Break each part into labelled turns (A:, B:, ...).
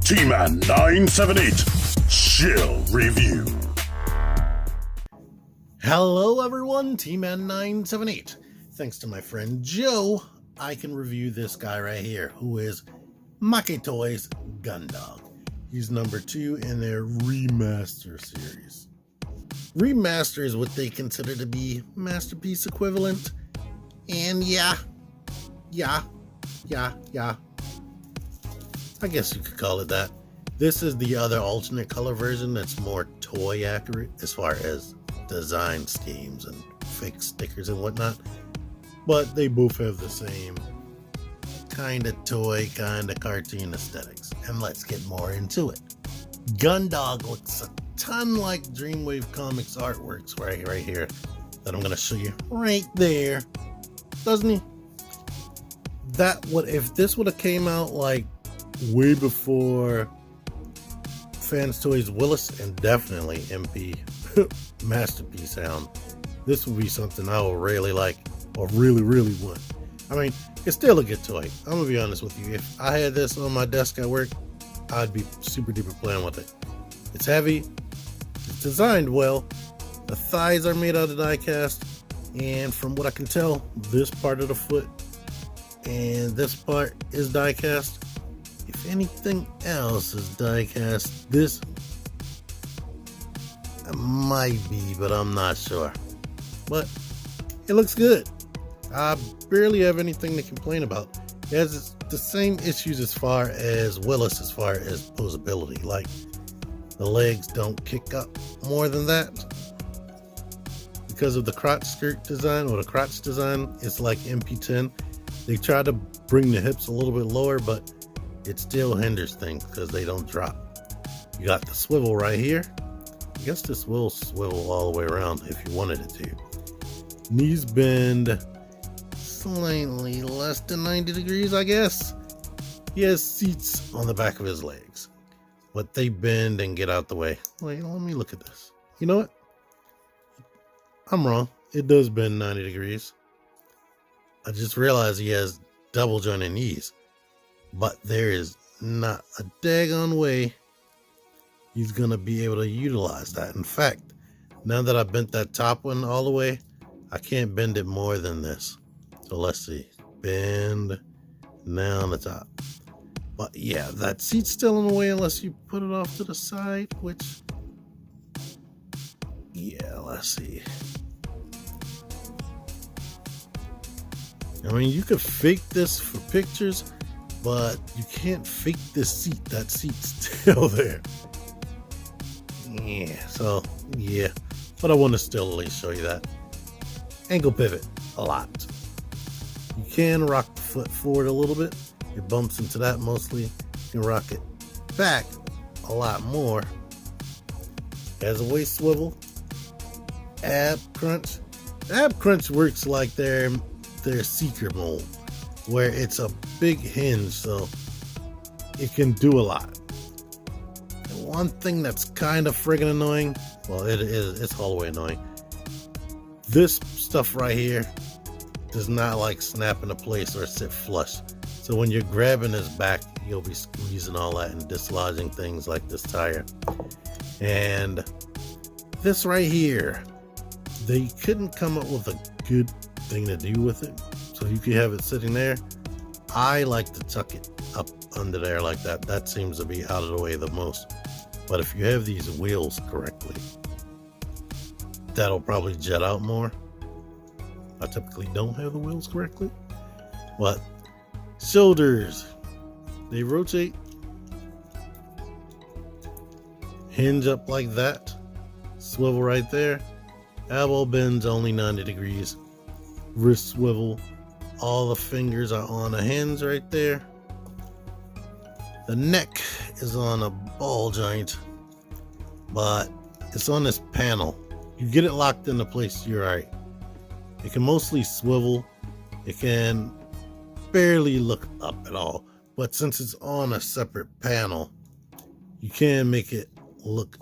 A: T-Man 978 Chill Review.
B: Hello everyone, T-Man 978. Thanks to my friend Joe, I can review this guy right here, who is Maketoy's Gundog. He's number 2 in their Remaster series. Remaster is what they consider to be Masterpiece equivalent. And yeah. I guess you could call it that. This is the other alternate color version that's more toy accurate as far as design schemes and fake stickers and whatnot. But they both have the same kind of toy, kind of cartoon aesthetics. And let's get more into it. Gundog looks a ton like Dreamwave Comics artworks right here that I'm going to show you right there. Doesn't he? If this would have came out like way before Fans Toys Willis and definitely MP Masterpiece Sound, this would be something I would really like or really want. I mean, it's still a good toy. I'm gonna be honest with you. If I had this on my desk at work, I'd be super duper playing with it. It's heavy, it's designed well, the thighs are made out of die cast, and from what I can tell, this part of the foot and this part is die cast. If anything else is die cast, this might be, but I'm not sure. But it looks good. I barely have anything to complain about. It has the same issues as far as Willis, as far as posability. Like, the legs don't kick up more than that. Because of the crotch skirt design, or the crotch design, it's like MP10. They try to bring the hips a little bit lower, but it still hinders things because they don't drop. You got the swivel right here. I guess this will swivel all the way around if you wanted it to. Knees bend slightly less than 90 degrees, I guess. He has seats on the back of his legs, but they bend and get out the way. Wait, let me look at this. You know what? I'm wrong. It does bend 90 degrees. I just realized he has double jointed knees, but there is not a daggone way he's gonna be able to utilize that. In fact, now that I bent that top one all the way, I can't bend it more than this. So let's see, bend now on the top. But yeah, that seat's still in the way unless you put it off to the side, which, yeah, let's see. I mean, you could fake this for pictures, but you can't fake this seat. That seat's still there. Yeah, so, yeah. But I want to still at least show you that. Ankle pivot, a lot. You can rock the foot forward a little bit. It bumps into that mostly. You can rock it back a lot more. Has a waist swivel. Ab crunch. Ab crunch works like their seeker mold, where it's a big hinge, so it can do a lot. And one thing that's kind of friggin' annoying, well, it's all the way annoying. This stuff right here does not like snap into place or sit flush. So when you're grabbing his back, you'll be squeezing all that and dislodging things like this tire. And this right here, they couldn't come up with a good thing to do with it, so you could have it sitting there. I like to tuck it up under there like that. That seems to be out of the way the most. But if you have these wheels correctly, that'll probably jet out more. I typically don't have the wheels correctly. But shoulders, they rotate, hinge up like that, swivel right there. Elbow bends only 90 degrees. Wrist swivel, all the fingers are on a hinge right there. The neck is on a ball joint, but it's on this panel. You get it locked into place, you're right. It can mostly swivel. It can barely look up at all, but since it's on a separate panel, you can make it look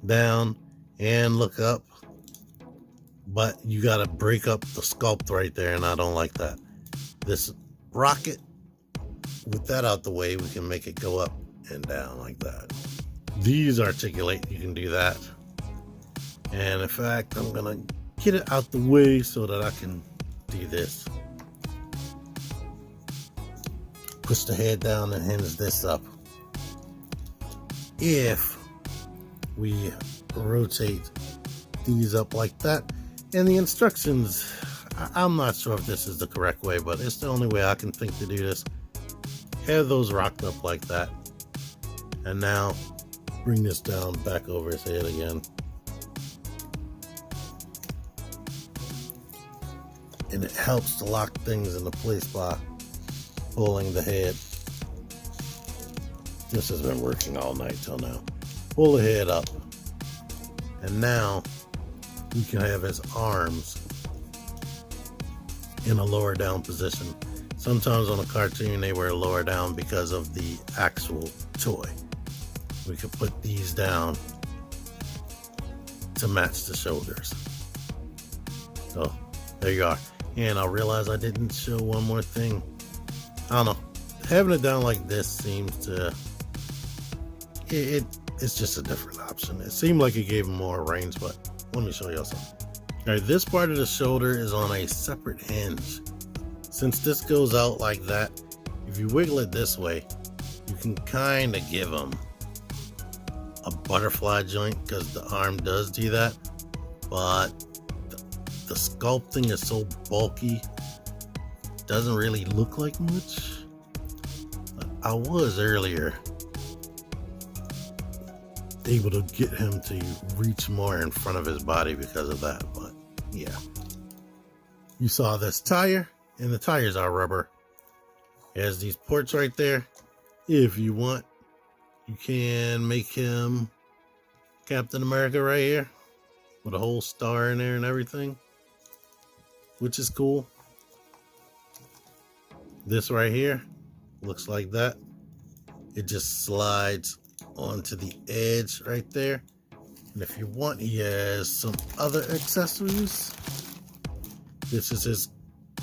B: down and look up. But you gotta break up the sculpt right there, and I don't like that. This rocket with that out the way, we can make it go up and down like that. These articulate, you can do that. And in fact, I'm gonna get it out the way so that I can do this. Push the head down and hinge this up. If we rotate these up like that, and the instructions, I'm not sure if this is the correct way, but it's the only way I can think to do this. Have those rocked up like that, and now bring this down back over his head again. And it helps to lock things into place by pulling the head. This has been working all night till now. Pull the head up, and now we can have his arms in a lower down position. Sometimes on a cartoon they were lower down because of the actual toy. We could put these down to match the shoulders. So there you are. And I realize I didn't show one more thing. I don't know. Having it down like this seems to... It's just a different option. It seemed like it gave him more range, but let me show y'all something. Alright, this part of the shoulder is on a separate hinge. Since this goes out like that, if you wiggle it this way, you can kind of give him a butterfly joint because the arm does do that, but the sculpting is so bulky, doesn't really look like much. I was earlier able to get him to reach more in front of his body because of that, but yeah. You saw this tire, and the tires are rubber. It has these ports right there. If you want, you can make him Captain America right here with a whole star in there and everything, which is cool. This right here looks like that. It just slides onto the edge right there. And if you want, he has some other accessories. This is his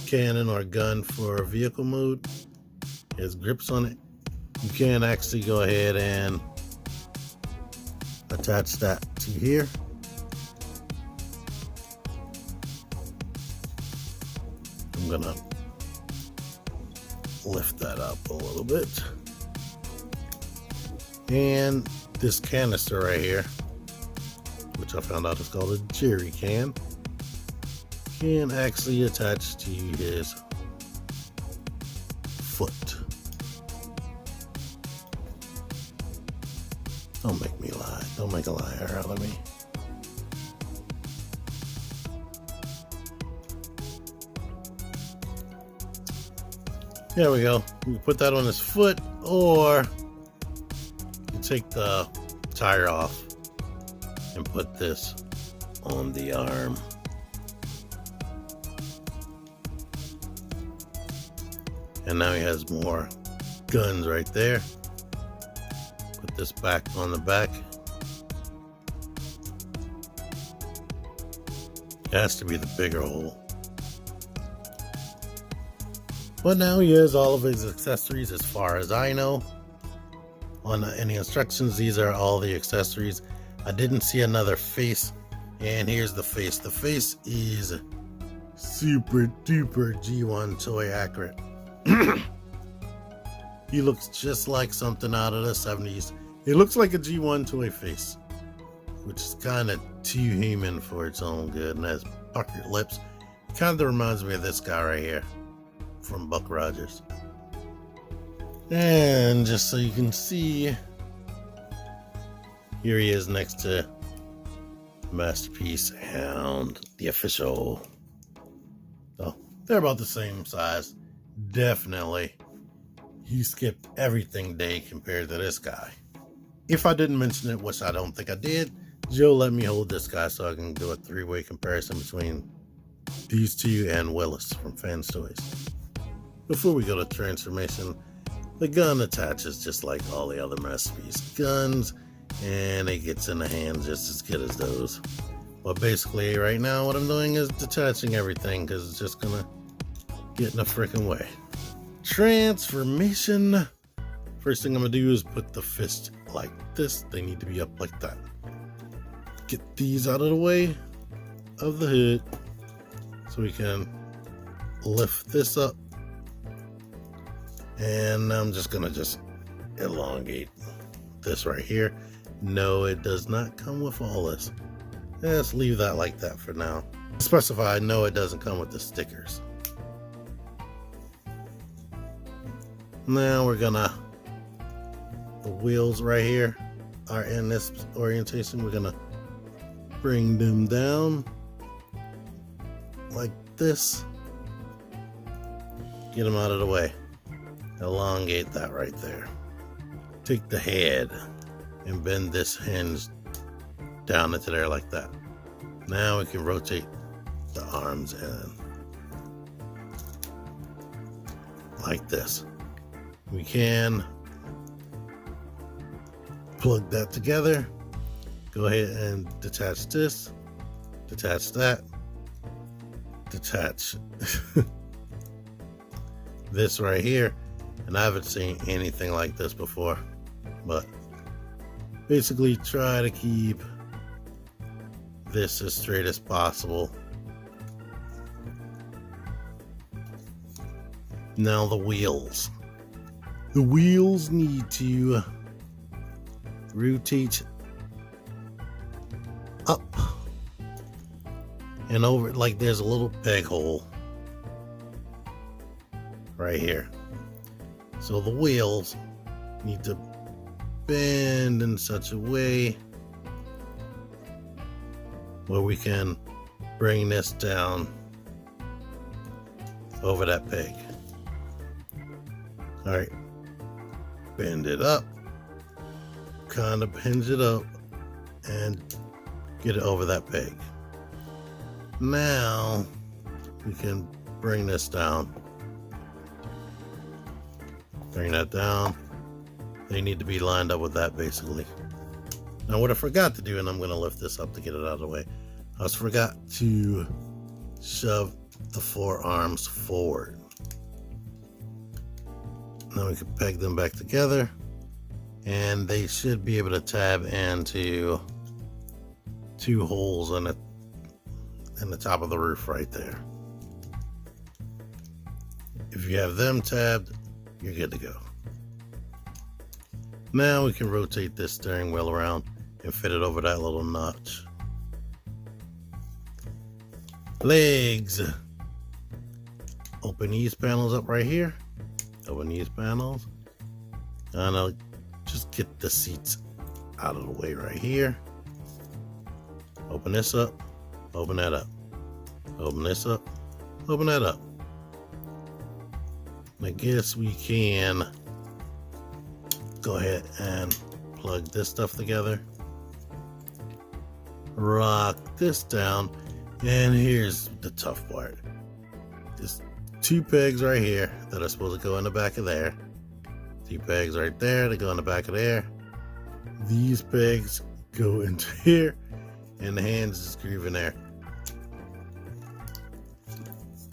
B: cannon or gun for vehicle mode. It has grips on it. You can actually go ahead and attach that to here. I'm gonna lift that up a little bit. And this canister right here, which I found out is called a jerry can actually attach to his foot. Don't make me lie. Don't make a liar out of me. There we go. You can put that on his foot, or you take the tire off and put this on the arm. And now he has more guns right there. Put this back on the back. It has to be the bigger hole. But now he has all of his accessories as far as I know. On any instructions, these are all the accessories. I didn't see another face, and here's the face. The face is super duper G1 toy accurate. He looks just like something out of the 70s. It looks like a G1 toy face, which is kind of too human for its own good, and has puckered lips. It kind of reminds me of this guy right here from Buck Rogers. And just so you can see, here he is next to Masterpiece Hound, the official. So they're about the same size. Definitely, he skipped everything day compared to this guy. If I didn't mention it, which I don't think I did, Joe let me hold this guy so I can do a three-way comparison between these two and Willis from Fans Toys. Before we go to transformation, the gun attaches just like all the other Masterpiece guns, and it gets in the hand just as good as those. But basically right now what I'm doing is detaching everything because it's just gonna get in the freaking way. transformation. First thing I'm gonna do is put the fist like this. They need to be up like that. Get these out of the way of the hood so we can lift this up. And I'm just gonna elongate this right here. No, it does not come with all this. Let's leave that like that for now. Specify, no, it doesn't come with the stickers. Now the wheels right here are in this orientation. We're gonna bring them down like this. Get them out of the way. Elongate that right there. Take the head and bend this hinge down into there like that. Now we can rotate the arms in like this. We can plug that together. Go ahead and detach this, detach that, detach this right here. And I haven't seen anything like this before, but basically try to keep this as straight as possible. Now the wheels. The wheels need to rotate up and over, like there's a little peg hole right here. So the wheels need to bend in such a way where we can bring this down over that peg. All right, bend it up, kind of hinge it up and get it over that peg. Now we can bring this down. Bring that down. They need to be lined up with that basically. Now what I forgot to do, and I'm going to lift this up to get it out of the way, I forgot to shove the forearms forward. Now we can peg them back together and they should be able to tab into two holes in the top of the roof right there. If you have them tabbed, you're good to go. Now we can rotate this steering wheel around and fit it over that little notch. Legs. Open these panels up right here. Open these panels. And I'll just get the seats out of the way right here. Open this up. Open that up. Open this up. Open that up. I guess we can go ahead and plug this stuff together. Rock this down. And here's the tough part. There's two pegs right here that are supposed to go in the back of there. Two pegs right there that go in the back of there. These pegs go into here. And the hands is grooving there.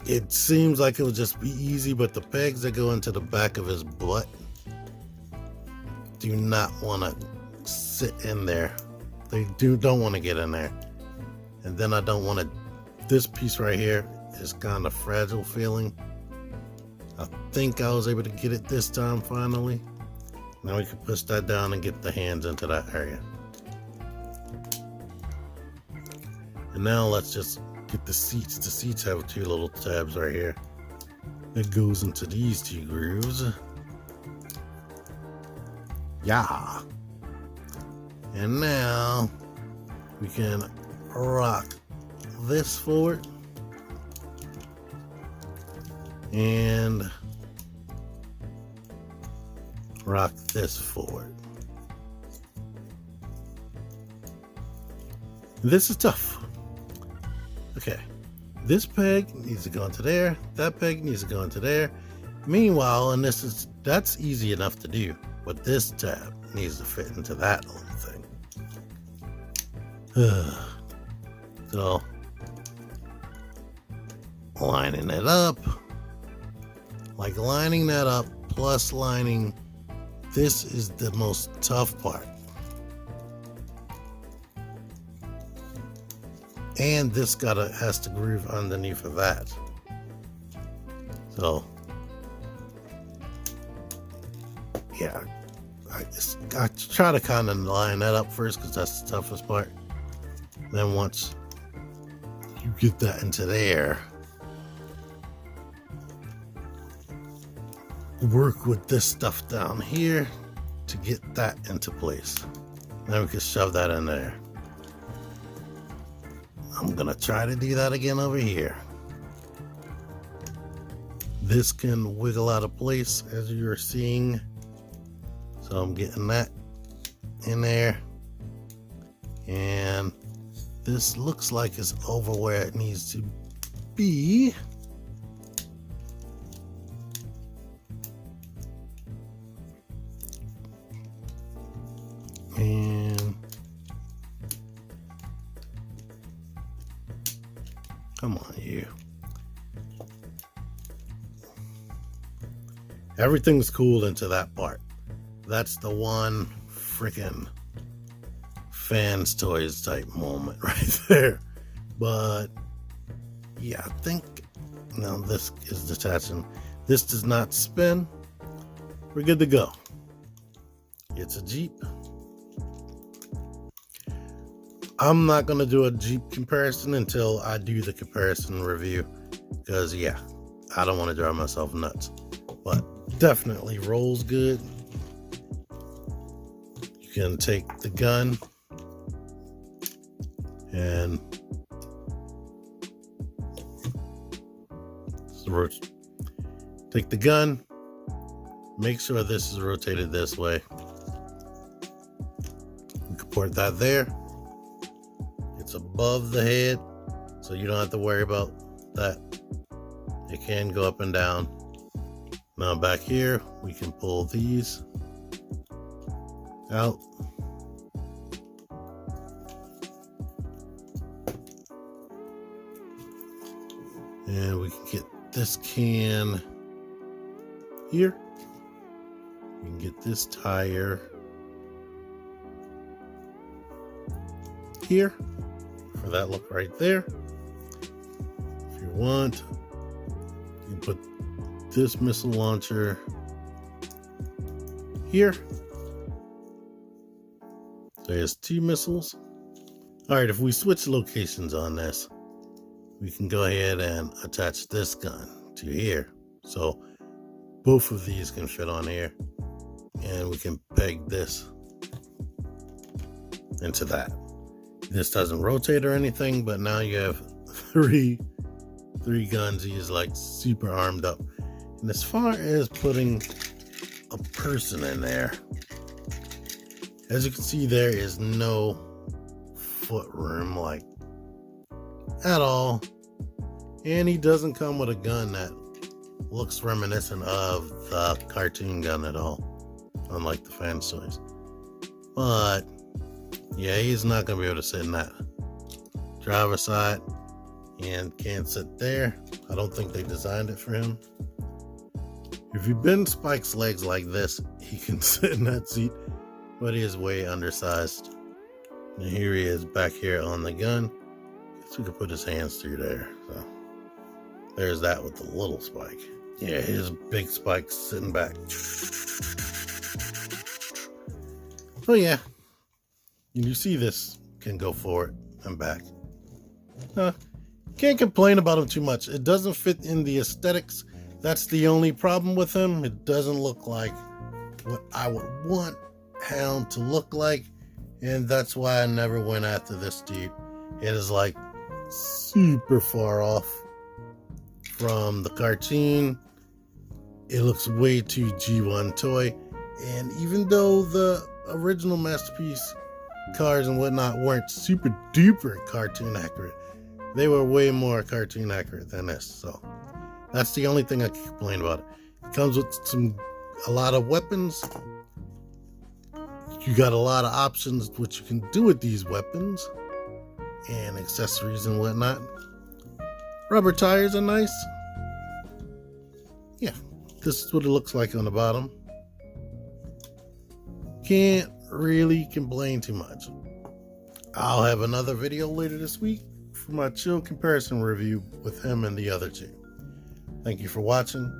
B: It seems like it would just be easy, but the pegs that go into the back of his butt do not want to sit in there. They don't want to get in there. And then I don't want to, this piece right here is kind of fragile feeling. I think I was able to get it this time finally. Now we can push that down and get the hands into that area. And now let's just get the seats. The seats have two little tabs right here. It goes into these two grooves. Yeah. And now we can rock this forward and rock this forward. This is tough. Okay, this peg needs to go into there. That peg needs to go into there. Meanwhile, and that's easy enough to do, but this tab needs to fit into that little thing. So, lining it up, Like lining that up plus lining, this is the most tough part. And this has to groove underneath of that. So, yeah, I try to kind of line that up first because that's the toughest part. Then once you get that into there, work with this stuff down here to get that into place. Then we can shove that in there. I'm gonna try to do that again over here. This can wiggle out of place as you're seeing. So I'm getting that in there. And this looks like it's over where it needs to be. And come on, you. Everything's cooled into that part. That's the one freaking fans toys type moment right there. But yeah, I think now this is detaching. This does not spin. We're good to go. It's a Jeep. I'm not going to do a Jeep comparison until I do the comparison review. Because yeah, I don't want to drive myself nuts. But definitely rolls good. You can take the gun and take the gun, make sure this is rotated this way. You can put that there. It's above the head, so you don't have to worry about that. It can go up and down. Now back here, we can pull these out. And we can get this can here. We can get this tire here for that look right there. If you want, you can put this missile launcher here. There's 2 missiles. All right, if we switch locations on this, we can go ahead and attach this gun to here. So both of these can fit on here, and we can peg this into that. This doesn't rotate or anything, but now you have three guns. He's like super armed up. And as far as putting a person in there, as you can see, there is no foot room, like at all. And he doesn't come with a gun that looks reminiscent of the cartoon gun at all, unlike the fan toys. But yeah, he's not gonna be able to sit in that driver's side and can't sit there. I don't think they designed it for him. If you bend Spike's legs like this, he can sit in that seat, but he is way undersized. And here he is back here on the gun. Guess we could put his hands through there. So there's that with the little Spike. Yeah, his big Spike's sitting back. Oh yeah, you see this can go forward and back. Can't complain about him too much. It doesn't fit in the aesthetics. That's the only problem with him. It doesn't look like what I would want Hound to look like, and that's why I never went after this dude. It is like super far off from the cartoon. It looks way too G1 toy, and even though the original Masterpiece cars and whatnot weren't super duper cartoon accurate, they were way more cartoon accurate than this. So that's the only thing I can complain about it. It comes with a lot of weapons. You got a lot of options what you can do with these weapons and accessories and whatnot. Rubber tires are nice. Yeah, this is what it looks like on the bottom. Can't really complain too much. I'll have another video later this week for my chill comparison review with him and the other two. Thank you for watching.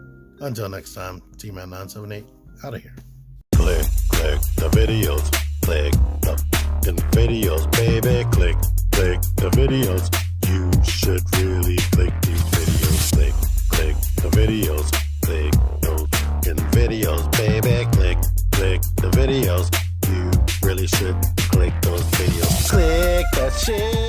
B: Until next time, T-Man978 out of here.
C: Click the videos. Click the videos, baby. Click the videos. You should really click these videos. Click the videos. Click those videos, baby. Click the videos. You really should click those videos. Click that shit.